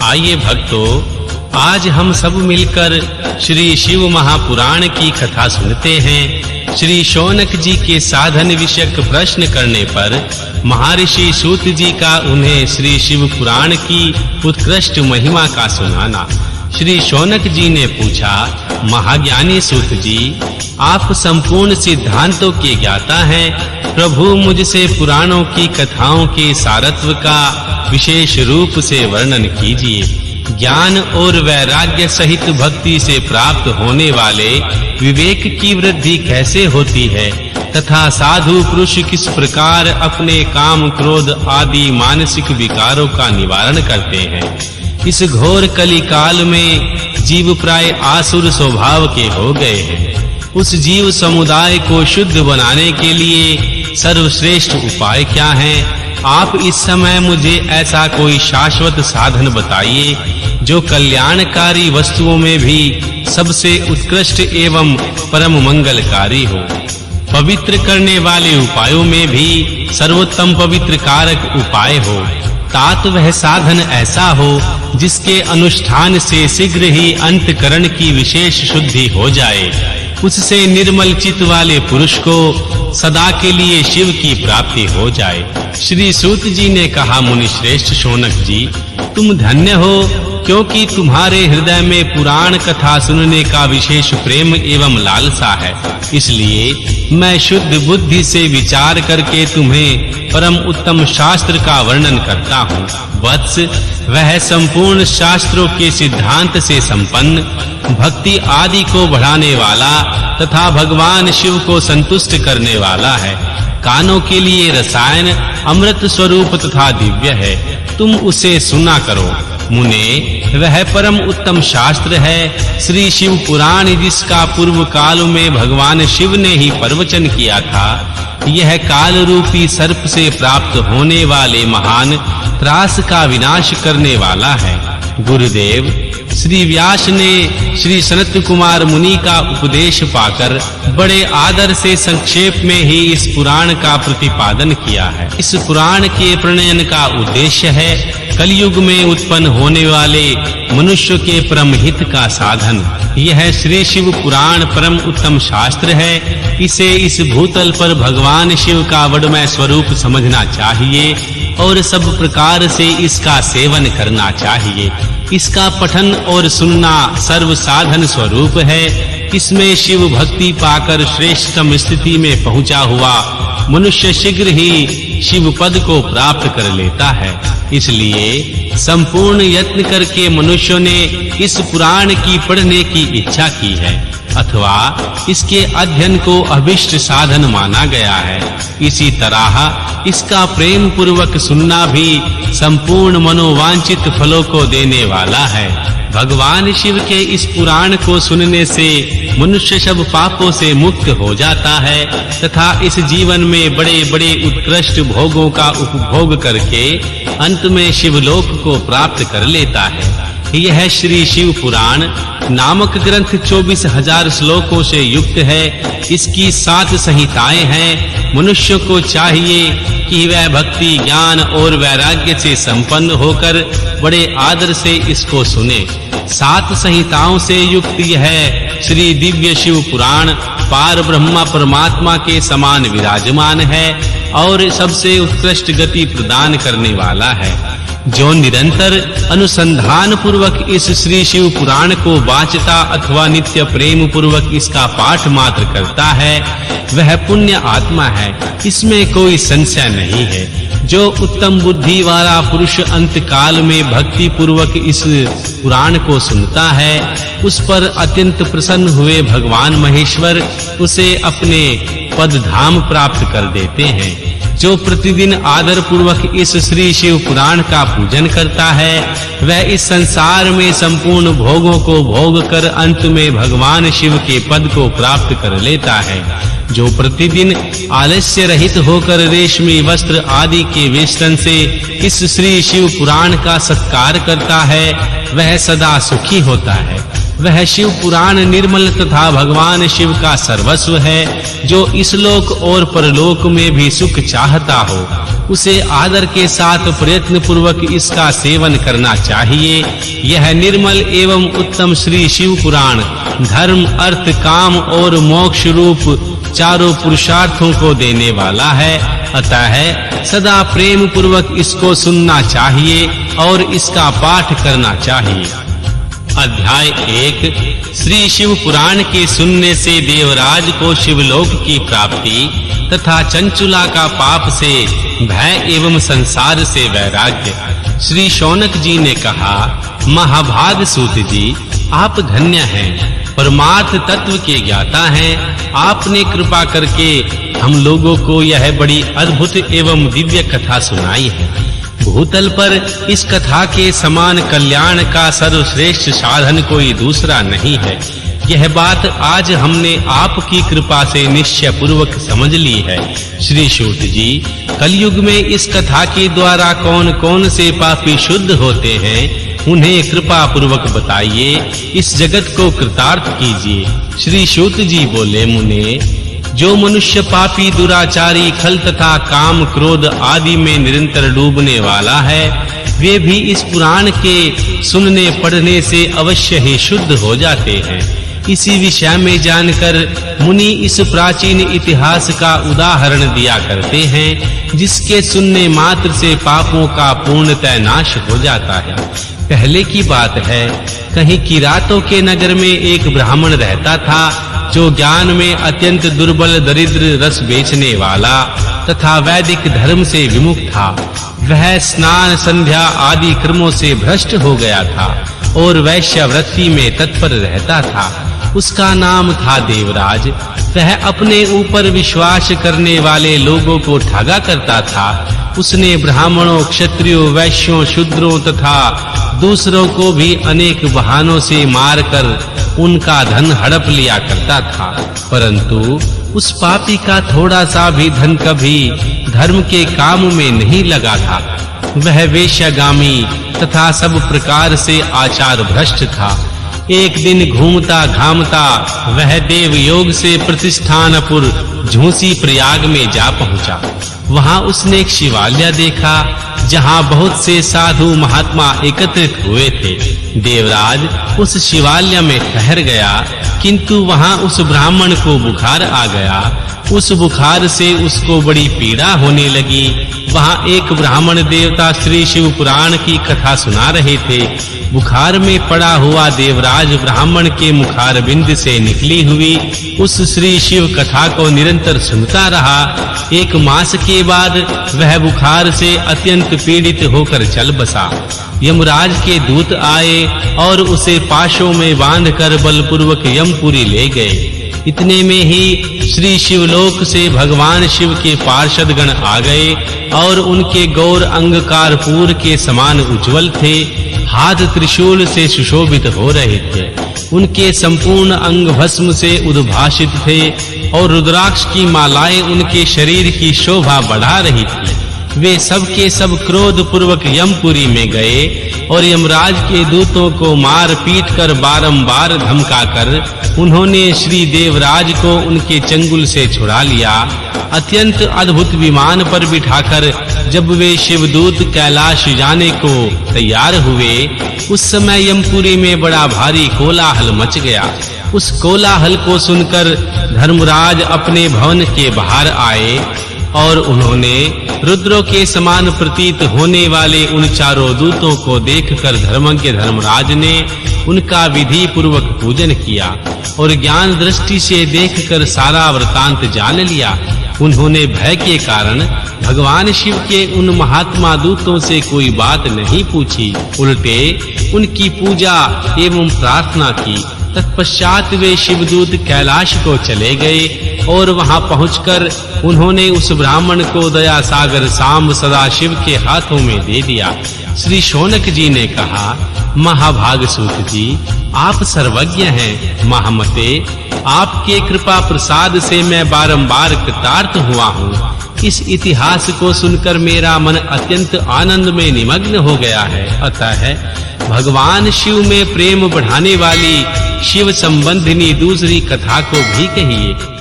आइए भक्तों, आज हम सब मिलकर श्री शिव महापुराण की कथा सुनते हैं। श्री शौनक जी के साधन विषयक प्रश्न करने पर महर्षि सूत जी का उन्हें श्री शिव पुराण की उत्कृष्ट महिमा का सुनाना। श्री शौनक जी ने पूछा, महाज्ञानी सूत जी, आप संपूर्ण सिद्धांतों के ज्ञाता हैं। प्रभु मुझसे पुराणों की कथाओं के सारत्व का विशेष रूप से वर्णन कीजिए। ज्ञान और वैराग्य सहित भक्ति से प्राप्त होने वाले विवेक की वृद्धि कैसे होती है तथा साधु पुरुष किस प्रकार अपने काम क्रोध आदि मानसिक विकारों का निवारण करते हैं। इस घोर कली काल में जीव प्राय आसुर स्वभाव के हो गए हैं। उस जीव समुदाय को शुद्ध बनाने के लिए सर्वश्रेष्ठ उपाय क्या है? आप इस समय मुझे ऐसा कोई शाश्वत साधन बताइए जो कल्याणकारी वस्तुओं में भी सबसे उत्कृष्ट एवं परम मंगलकारी हो, पवित्र करने वाले उपायों में भी सर्वोत्तम पवित्र कारक उपाय हो। तात वह साधन ऐसा हो जिसके अनुष्ठान से शीघ्र ही अंतकरण की विशेष शुद्धि हो जाए। उससे निर्मल चित्त वाले पुरुष को सदा के लिए शिव की प्राप्ति हो जाए। श्री सूत जी ने कहा, मुनि श्रेष्ठ शौनक जी, तुम धन्य हो, क्योंकि तुम्हारे हृदय में पुराण कथा सुनने का विशेष प्रेम एवं लालसा है। इसलिए मैं शुद्ध बुद्धि से विचार करके तुम्हें परम उत्तम शास्त्र का वर्णन करता हूँ। वत्स, वह संपूर्ण शास्त्रों के सिद्धांत से संपन्न, भक्ति आदि को बढ़ाने वाला तथा भगवान शिव को संतुष्ट करने वाला है। कानों के लिए रसायन, अमृत स्वरूप तथा दिव्य है। तुम उसे सुना करो। मुने, वह परम उत्तम शास्त्र है श्री शिव पुराण, जिसका पूर्व काल में भगवान शिव ने ही प्रवचन किया था। यह काल रूपी सर्प से प्राप्त होने वाले महान त्रास का विनाश करने वाला है। गुरुदेव श्री व्यास ने श्री सनत कुमार मुनि का उपदेश पाकर बड़े आदर से संक्षेप में ही इस पुराण का प्रतिपादन किया है। इस पुराण के प्रणयन का उद्देश्य है कलयुग में उत्पन्न होने वाले मनुष्य के परम हित का साधन। यह श्री शिव पुराण परम उत्तम शास्त्र है। इसे इस भूतल पर भगवान शिव का वडमय स्वरूप समझना चाहिए और सब प्रकार से इसका सेवन करना चाहिए। इसका पठन और सुनना सर्व साधन स्वरूप है। इसमें शिव भक्ति पाकर श्रेष्ठतम स्थिति में पहुंचा हुआ मनुष्य शीघ्र ही शिव पद को प्राप्त कर लेता है। इसलिए संपूर्ण यत्न करके मनुष्यों ने इस पुराण की पढ़ने की इच्छा की है अथवा इसके अध्ययन को अभिष्ट साधन माना गया है। इसी तरह इसका प्रेम पूर्वक सुनना भी संपूर्ण मनोवांछित फलों को देने वाला है। भगवान शिव के इस पुराण को सुनने से मनुष्य सब पापों से मुक्त हो जाता है तथा इस जीवन में बड़े-बड़े उत्कृष्ट भोगों का उपभोग करके अंत में शिवलोक को प्राप्त कर लेता है। यह श्री शिव पुराण नामक ग्रंथ 24,000 श्लोकों से युक्त है। इसकी 7 संहिताएं हैं। मनुष्य को चाहिए कि वह भक्ति, ज्ञान और वैराग्य से संपन्न होकर बड़े आदर से इसको सुने। 7 संहिताओं से युक्त यह श्री दिव्य शिव पुराण पार ब्रह्मा परमात्मा के समान विराजमान है और सबसे उत्कृष्ट गति प्रदान करने वाला है। जो निरंतर अनुसंधान पूर्वक इस श्री शिव पुराण को वाचता अथवा नित्य प्रेम पूर्वक इसका पाठ मात्र करता है, वह पुण्य आत्मा है। इसमें कोई संशय नहीं है। जो उत्तम बुद्धि वाला पुरुष अंत काल में भक्ति पूर्वक इस पुराण को सुनता है, उस पर अत्यंत प्रसन्न हुए भगवान महेश्वर उसे अपने पद धाम प्राप्त कर देते हैं। जो प्रतिदिन आदर पूर्वक इस श्री शिव पुराण का पूजन करता है, वह इस संसार में संपूर्ण भोगों को भोग कर अंत में भगवान शिव के पद को प्राप्त कर लेता है। जो प्रतिदिन आलस्य रहित होकर रेशमी वस्त्र आदि के वेष्टन से इस श्री शिव पुराण का सत्कार करता है, वह सदा सुखी होता है। वह शिव पुराण निर्मल तथा भगवान शिव का सर्वस्व है। जो इस लोक और परलोक में भी सुख चाहता हो, उसे आदर के साथ प्रयत्न पूर्वक इसका सेवन करना चाहिए। यह निर्मल एवं उत्तम श्री शिव पुराण धर्म, अर्थ, काम और मोक्ष रूप चारों पुरुषार्थों को देने वाला है। अतः सदा प्रेम पूर्वक इसको सुनना चाहिए और इसका पाठ करना चाहिए। अध्याय 1 श्री शिव पुराण के सुनने से देवराज को शिवलोक की प्राप्ति तथा चंचुला का पाप से भय एवं संसार से वैराग्य। श्री शौनक जी ने कहा, महाभाग सूत जी, आप धन्य हैं, परमार्थ तत्व के ज्ञाता हैं। आपने कृपा करके हम लोगों को यह बड़ी अद्भुत एवं दिव्य कथा सुनाई है। भूतल पर इस कथा के समान कल्याण का सर्वश्रेष्ठ साधन कोई दूसरा नहीं है। यह बात आज हमने आपकी कृपा से निश्चय पूर्वक समझ ली है। श्री सूत जी, कलयुग में इस कथा के द्वारा कौन-कौन से पापी शुद्ध होते हैं, उन्हें कृपा पूर्वक बताइए, इस जगत को कृतार्थ कीजिए। श्री सूत जी बोले, मुने, जो मनुष्य पापी, दुराचारी, खल तथा काम, क्रोध आदि में निरंतर डूबने वाला है, वे भी इस पुराण के सुनने पढ़ने से अवश्य ही शुद्ध हो जाते हैं। इसी विषय में जानकर मुनि इस प्राचीन इतिहास का उदाहरण दिया करते हैं, जिसके सुनने मात्र से पापों का पूर्णतः नाश हो जाता है। पहले की बात है, कहीं किरातों के नगर में एक ब्राह्मण रहता था, जो ज्ञान में अत्यंत दुर्बल, दरिद्र, रस बेचने वाला तथा वैदिक धर्म से विमुख था। वह स्नान, संध्या आदि कर्मों से भ्रष्ट हो गया था और वैश्यवृत्ति में तत्पर रहता था। उसका नाम था देवराज। वह अपने ऊपर विश्वास करने वाले लोगों को ठगा करता था। उसने ब्राह्मणों, क्षत्रियों, वैश्यों, शूद्रों तथा दूसरों को भी अनेक बहानों से मारकर उनका धन हड़प लिया करता था, परंतु उस पापी का थोड़ा सा भी धन कभी धर्म के काम में नहीं लगा था। वह वेश्यागामी तथा सब प्रकार से आचार भ्रष्ट था। एक दिन घूमता घामता वह देवयोग से प्रतिष्ठानपुर झूसी प्रयाग में जा पहुंचा। वहां उसने एक शिवालय देखा, जहां बहुत से साधु महात्मा एकत्रित हुए थे। देवराज उस शिवालय में ठहर गया, किंतु वहां उस ब्राह्मण को बुखार आ गया। उस बुखार से उसको बड़ी पीड़ा होने लगी। वहां एक ब्राह्मण देवता श्री शिव पुराण की कथा सुना रहे थे। बुखार में पड़ा हुआ देवराज ब्राह्मण के मुखार बिंद से निकली हुई उस श्री शिव कथा को निरंतर सुनता रहा। एक मास के बाद वह बुखार से अत्यंत पीड़ित होकर चल बसा। यमराज के दूत आए और उसे पाशों में बांधकर बलपूर्वक यमपुरी ले गए। इतने में ही श्री शिवलोक से भगवान शिव के पार्षद गण आ गए और उनके गौर अंग कर्पूर के समान उज्जवल थे। हाथ त्रिशूल से सुशोभित हो रहे थे। उनके संपूर्ण अंग भस्म से उद्भासित थे और रुद्राक्ष की मालाएं उनके शरीर की शोभा बढ़ा रही थी। वे सब के सब क्रोध पूर्वक यमपुरी में गए और यमराज के दूतों को मार पीट कर बारंबार धमकाकर उन्होंने श्री देवराज को उनके चंगुल से छुड़ा लिया। अत्यंत अद्भुत विमान पर बिठाकर जब वे शिवदूत कैलाश जाने को तैयार हुए, उस समय यमपुरी में बड़ा भारी कोलाहल मच गया। उस कोलाहल को सुनकर धर्मराज अपने भवन के बाहर आए और उन्होंने रुद्रों के समान प्रतीत होने वाले उन चारों दूतों को देखकर धर्मज्ञ धर्मराज ने उनका विधि पूर्वक पूजन किया और ज्ञान दृष्टि से देखकर सारा वृतांत जान लिया। उन्होंने भय के कारण भगवान शिव के उन महात्मा दूतों से कोई बात नहीं पूछी, उल्टे उनकी पूजा एवं प्रार्थना की। तत्पश्चात वे शिवदूत कैलाश को चले गए और वहां पहुंचकर उन्होंने उस ब्राह्मण को दया सागर सांब सदाशिव के हाथों में दे दिया। श्री शौनक जी ने कहा, महाभाग सूत जी, आप सर्वज्ञ हैं। महामते, आपके कृपा प्रसाद से मैं बारंबार कृतार्थ हुआ हूँ। इस इतिहास को सुनकर मेरा मन अत्यंत आनंद में निमग्न हो गया है। अतः भगवान शिव में प्रेम बढ़ाने वाली शिव संबंधिनी दूसरी कथा को भी कहिए।